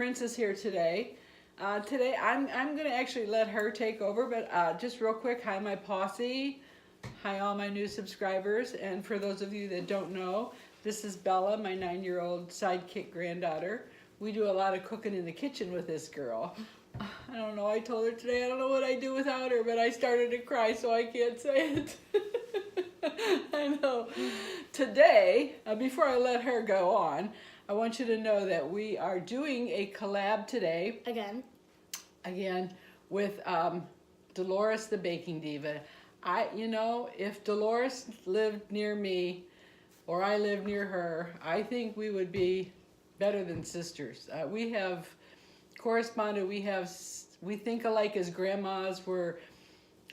Princess here today. Today I'm going to actually let her take over, but just real quick, hi my posse, hi all my new subscribers, and for those of you that don't know, this is Bella, my 9-year-old sidekick granddaughter. We do a lot of cooking in the kitchen with this girl. I don't know, I told her today I don't know what I'd do without her, but I started to cry, so I can't say it. I know. Today, before I let her go on, I want you to know that we are doing a collab today. Again, with Dolores, the Baking Diva. If Dolores lived near me, or I lived near her, I think we would be better than sisters. We have corresponded, we think alike as grandmas.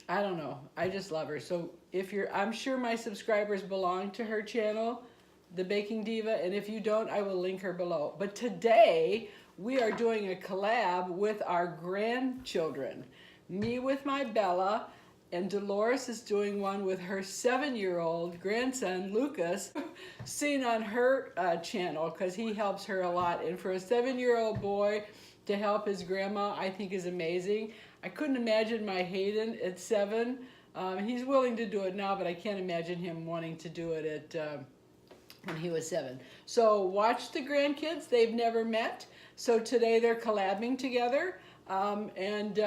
I don't know, I just love her. So I'm sure my subscribers belong to her channel, the Baking Diva, and if you don't, I will link her below. But today, we are doing a collab with our grandchildren. Me with my Bella, and Dolores is doing one with her 7-year-old grandson, Lucas, seen on her channel, because he helps her a lot. And for a 7-year-old boy to help his grandma, I think is amazing. I couldn't imagine my Hayden at 7. He's willing to do it now, but I can't imagine him wanting to do it when he was 7. So watch the grandkids. They've never met. So today they're collabing together, and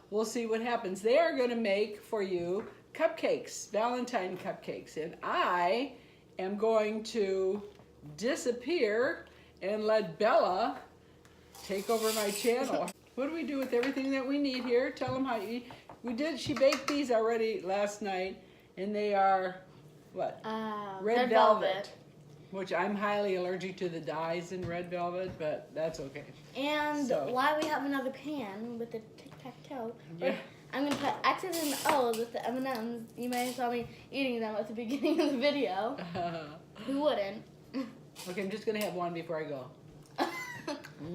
we'll see what happens. They are going to make for you cupcakes, Valentine cupcakes, and I am going to disappear and let Bella take over my channel. What do we do with everything that we need here? Tell them how you... She baked these already last night, and they are, what? Red velvet. Which I'm highly allergic to the dyes in red velvet, but that's okay. And while we have another pan with the tic-tac-toe, yeah. I'm going to put X's and O's with the M&Ms. You might have saw me eating them at the beginning of the video. Who wouldn't? Okay, I'm just going to have one before I go.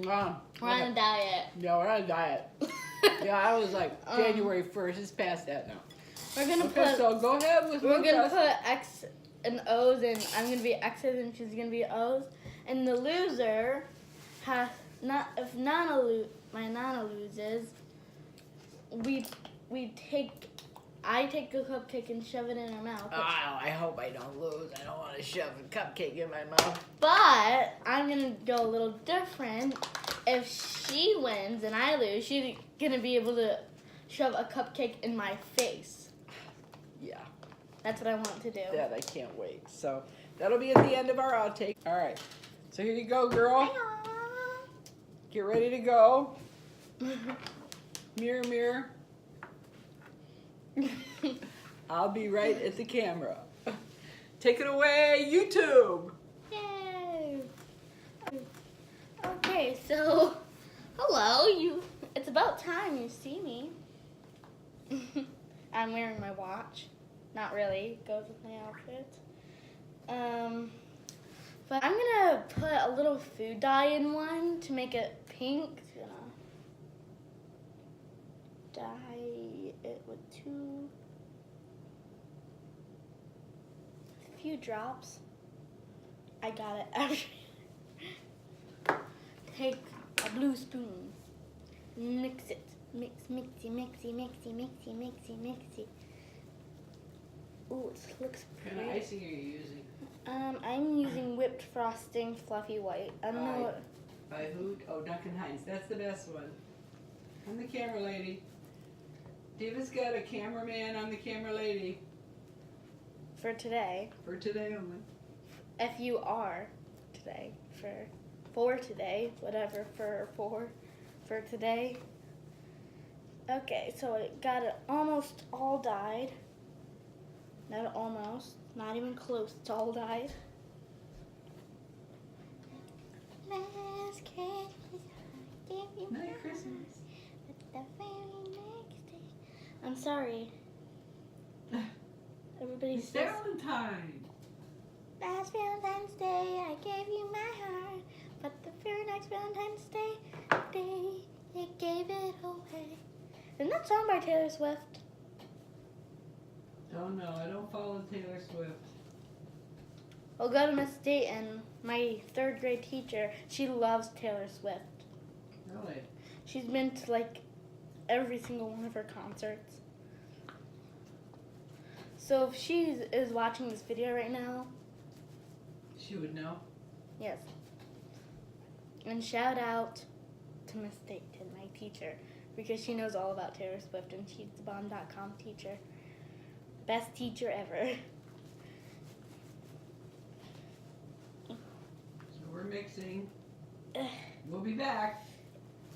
We're on a diet. Yeah, we're on a diet. Yeah, I was like, January 1st. It's past that now. We're going to so go ahead with We're going to put X and O's, and I'm going to be X's and she's going to be O's. And the loser has, if my Nana loses, I take a cupcake and shove it in her mouth. Oh, I hope I don't lose. I don't want to shove a cupcake in my mouth. But I'm going to go a little different. If she wins and I lose, she's going to be able to shove a cupcake in my face. Yeah. That's what I want to do. That I can't wait. So that'll be at the end of our outtake. All right. So here you go, girl. Get ready to go. Mirror, mirror. I'll be right at the camera. Take it away, YouTube. Yay. Okay, so hello. It's about time you see me. I'm wearing my watch. Not really. It goes with my outfit. But I'm gonna put a little food dye in one to make it pink. It's gonna dye it with a few drops. I got it. Take a blue spoon. Mix it. Mixy. Ooh, it looks pretty. What kind of icing are you using? I'm using whipped frosting, fluffy white. I don't know what. By who? Oh, Duncan Hines. That's the best one. I'm the camera lady. Diva's got a cameraman. I'm the camera lady. For today. For today only. F-U-R today. For today. Whatever. For today. Okay, so it got it almost all dyed. Not almost, not even close, it's all dyed. Last Christmas, I gave you Merry Christmas. But the very next day, I'm sorry. Everybody It's says, Valentine. last Valentine's Day, I gave you my heart. But the very next Valentine's Day, you gave it away. Isn't that song by Taylor Swift? Don't know. I don't follow Taylor Swift. We'll go to Miss Dayton, my 3rd grade teacher. She loves Taylor Swift. Really? She's been to like every single one of her concerts. So if she is watching this video right now, She would know. yes. And shout out to Miss Dayton, my teacher, because she knows all about Taylor Swift and she's the bomb.com teacher. Best teacher ever. So we're mixing. We'll be back.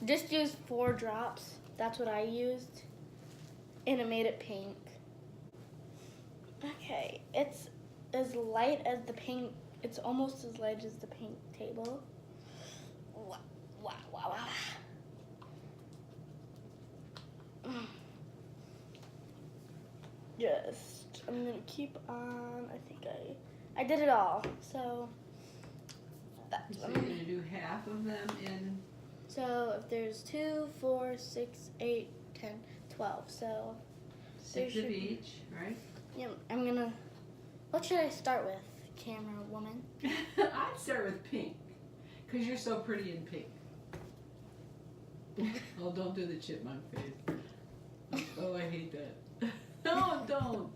Just use 4 drops. That's what I used. And it made it pink. Okay, it's as light as the paint. It's almost as light as the paint table. Wow, wow, wow, wow. Just, I'm gonna keep on. I think I did it all. So that's So you're going to do half of them in. So if there's 2, 4, 6, 8, 10, 12. So 6 of each, right? yeah, I'm gonna. What should I start with, camera woman? I'd start with pink, because you're so pretty in pink. Oh, don't do the chipmunk face. Oh, I hate that. No, don't.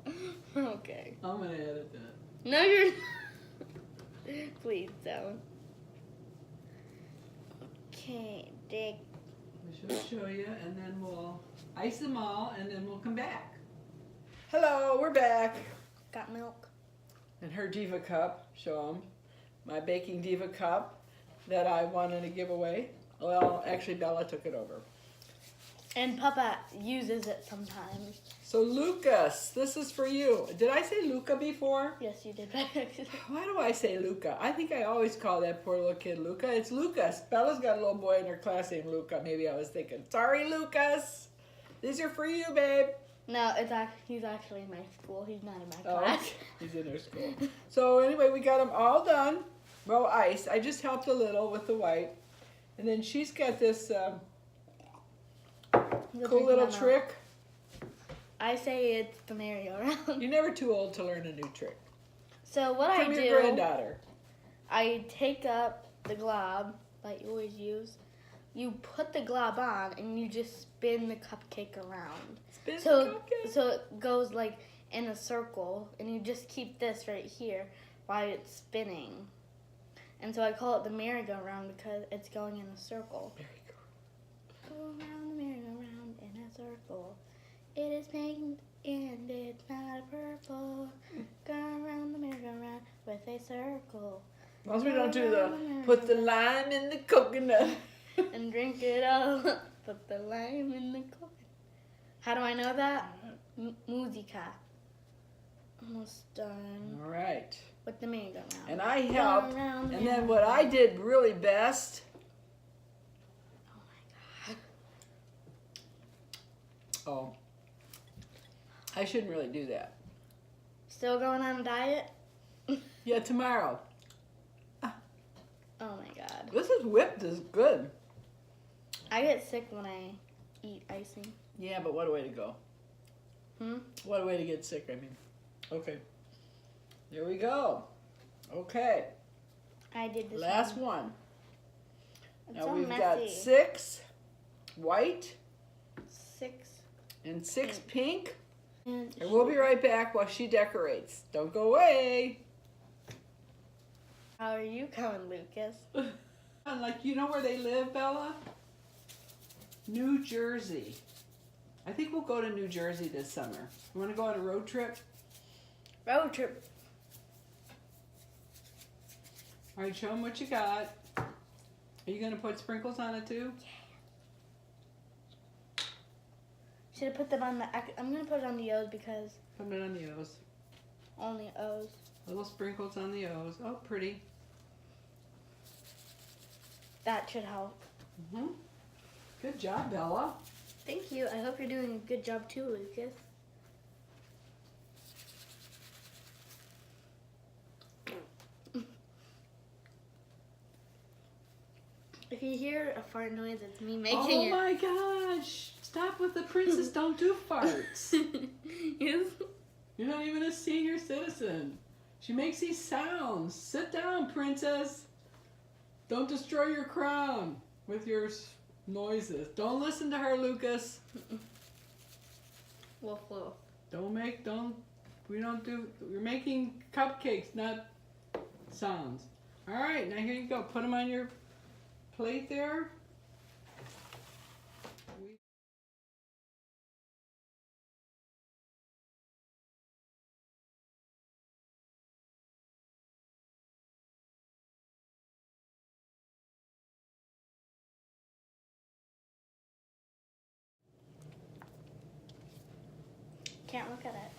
Okay. I'm going to edit that. No, you're not. Please don't. Okay, dig. We'll show you, and then we'll ice them all, and then we'll come back. Hello, we're back. Got milk. And her Diva cup, show them. My Baking Diva cup that I wanted to give away. Well, actually, Bella took it over. And Papa uses it sometimes. So, Lucas, this is for you. Did I say Luca before? Yes, you did. Why do I say Luca? I think I always call that poor little kid Luca. It's Lucas. Bella's got a little boy in her class named Luca. Maybe I was thinking, sorry, Lucas. These are for you, babe. No, he's actually in my school. He's not in my Oh, class. he's in her school. So anyway, we got them all done. Well, ice. I just helped a little with the white. And then she's got this cool little trick. I say it's the merry-go-round. You're never too old to learn a new trick. So what From I do, your granddaughter. I take up the glob that you always use. You put the glob on and you just spin the cupcake around. Spin the So cupcake. so it goes like in a circle, and you just keep this right here while it's spinning. And so I call it the merry-go-round because it's going in a circle. Go around the merry-go-round in a circle. It is pink and it's not purple. Go around the merry-go-round with a circle. As long as we don't do the put the lime in the coconut. And drink it all. Put the lime in the coconut. How do I know that? Musica. Almost done. All right. With the merry-go-round. And I helped. Around And then what I did really best. Oh my God. Oh. I shouldn't really do that. Still going on a diet? Yeah, tomorrow. Oh my God. This is whipped is good. I get sick when I eat icing. Yeah, but what a way to go. What a way to get sick, I mean. Okay. There we go. Okay. I did this Last one. It's Now so we've messy. got 6 white 6. and 6 pink. And And we'll be right back while she decorates. Don't go away. how are you coming, Lucas? Like, you know where they live, Bella? New Jersey. I think we'll go to New Jersey this summer. You want to go on a road trip? Road trip. All right, show them what you got. Are you going to put sprinkles on it too? Should have put them on the. I'm gonna put it on the O's because Put it on the O's. only O's. Little sprinkles on the O's. Oh, pretty. That should help. Good job, Bella. Thank you. I hope you're doing a good job too, Lucas. If you hear a fart noise, it's me making Oh it. my gosh. Stop with the princess. Don't do farts. Yes. You're not even a senior citizen. She makes these sounds. Sit down, princess. Don't destroy your crown with your noises. Don't listen to her, Lucas. Woof woof. We're making cupcakes, not sounds. All right, now here you go. Put them on your plate there. Can't look at it.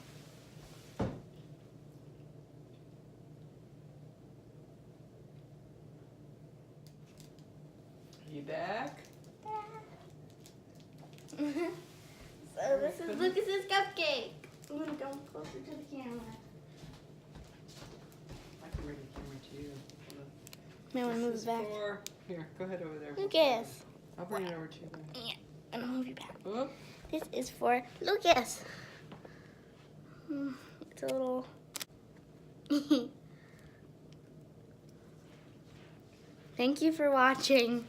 Are you back? So this is Lucas's cupcake. I'm gonna go closer to the camera. I can bring the camera to you. May I want to move This it is back? Here, go ahead over there. Lucas. I'll bring it over to you. Yeah, I'm gonna move you back. Whoop. This is for Lucas. It's a little. Thank you for watching.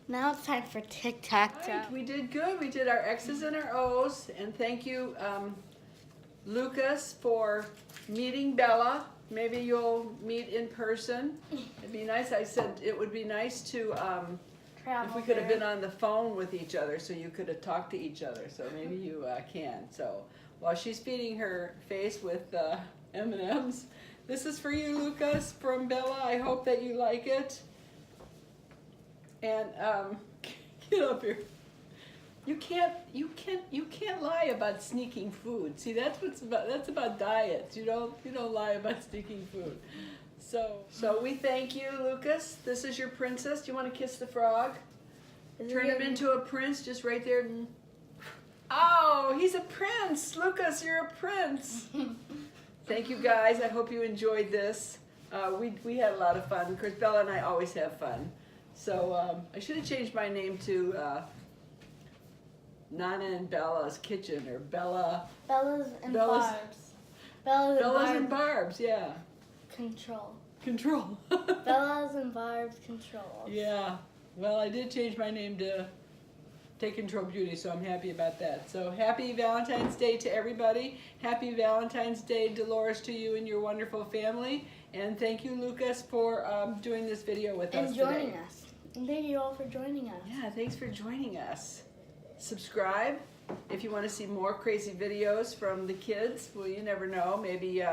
Now it's time for tic-tac-toe. Right, we did good. We did our X's and our O's. And thank you, Lucas, for meeting Bella. Maybe you'll meet in person. It'd be nice. I said it would be nice to, if we could have been on the phone with each other so you could have talked to each other. So maybe you can. So while she's feeding her face with M&Ms, this is for you, Lucas, from Bella. I hope that you like it. And get up here. You can't lie about sneaking food. See, that's about diets. You don't lie about sneaking food. So we thank you, Lucas. This is your princess. Do you want to kiss the frog? Turn him into a prince, just right there. Oh, he's a prince. Lucas, you're a prince. Thank you, guys. I hope you enjoyed this. We had a lot of fun. Of course, Bella and I always have fun. So I should have changed my name to Nana and Bella's Kitchen, or Bella's Barb's. Bella's and Barb's, yeah. Control. Bella's and Barb's Control. Yeah. Well, I did change my name to Take Control Beauty, so I'm happy about that. So happy Valentine's Day to everybody. Happy Valentine's Day, Dolores, to you and your wonderful family. And thank you, Lucas, for doing this video with us and today. joining us. And thank you all for joining us. Yeah, thanks for joining us. Subscribe if you want to see more crazy videos from the kids. Well, you never know. Maybe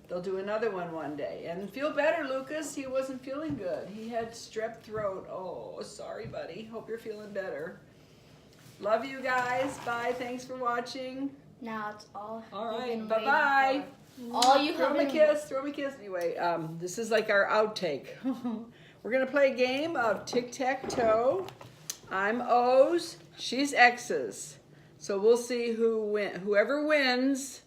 they'll do another one day. And feel better, Lucas. He wasn't feeling good. He had strep throat. Oh, sorry, buddy. Hope you're feeling better. Love you guys. Bye. Thanks for watching. Now it's all. All right. Bye-bye. All you Throw have me a been kiss. Throw me a kiss. Anyway, this is like our outtake. We're going to play a game of tic-tac-toe. I'm O's. She's X's. So we'll see whoever wins.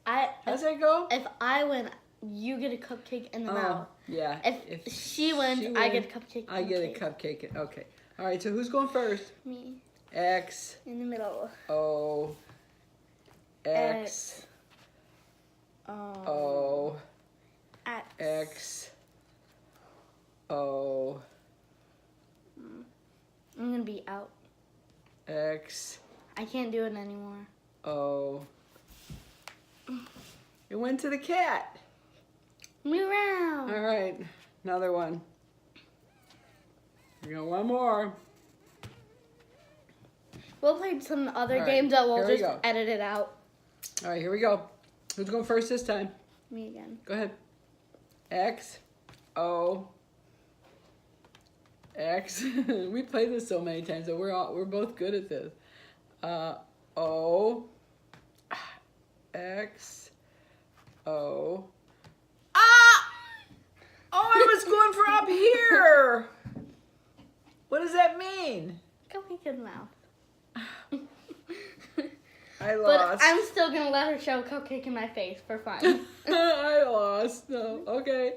How's that go? If I win, you get a cupcake in the mouth. Yeah. If she wins, I get a cupcake. I get a cupcake. Okay. All right, so who's going first? Me. X. In the middle. O. X. O. X. O. I'm gonna be out. X. I can't do it anymore. O. It went to the cat. Move around. All right, another one. We got one more. We'll play some other All right, games that we'll here we just go. edit it out. All right, here we go. Who's going first this time? Me again. Go ahead. X. O. X. We played this so many times, so we're both good at this. O. X. O. Ah! Oh, I was going for up here. What does that mean? Cupcake in the mouth. I But lost. I'm still gonna let her shove cupcake in my face for fun. I lost. No. Okay.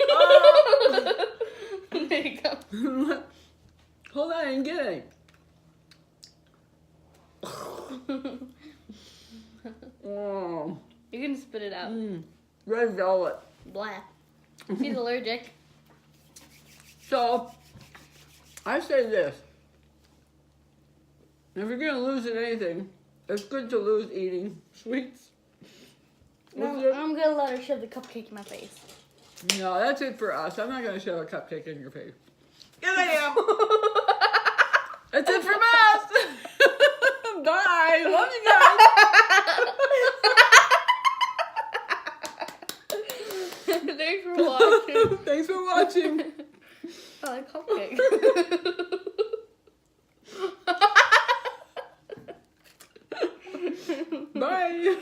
Oh! There you go. Hold on, I didn't get any. Oh. You can spit it out. Red velvet. Blah. She's allergic. So, I say this. If you're gonna lose at anything, it's good to lose eating sweets. No, I'm gonna let her shove the cupcake in my face. No, that's it for us. I'm not gonna shove a cupcake in your face. Yes, I am. That's it from us. Bye. Love you guys. Thanks for watching. Thanks for watching. I like cupcake. Bye.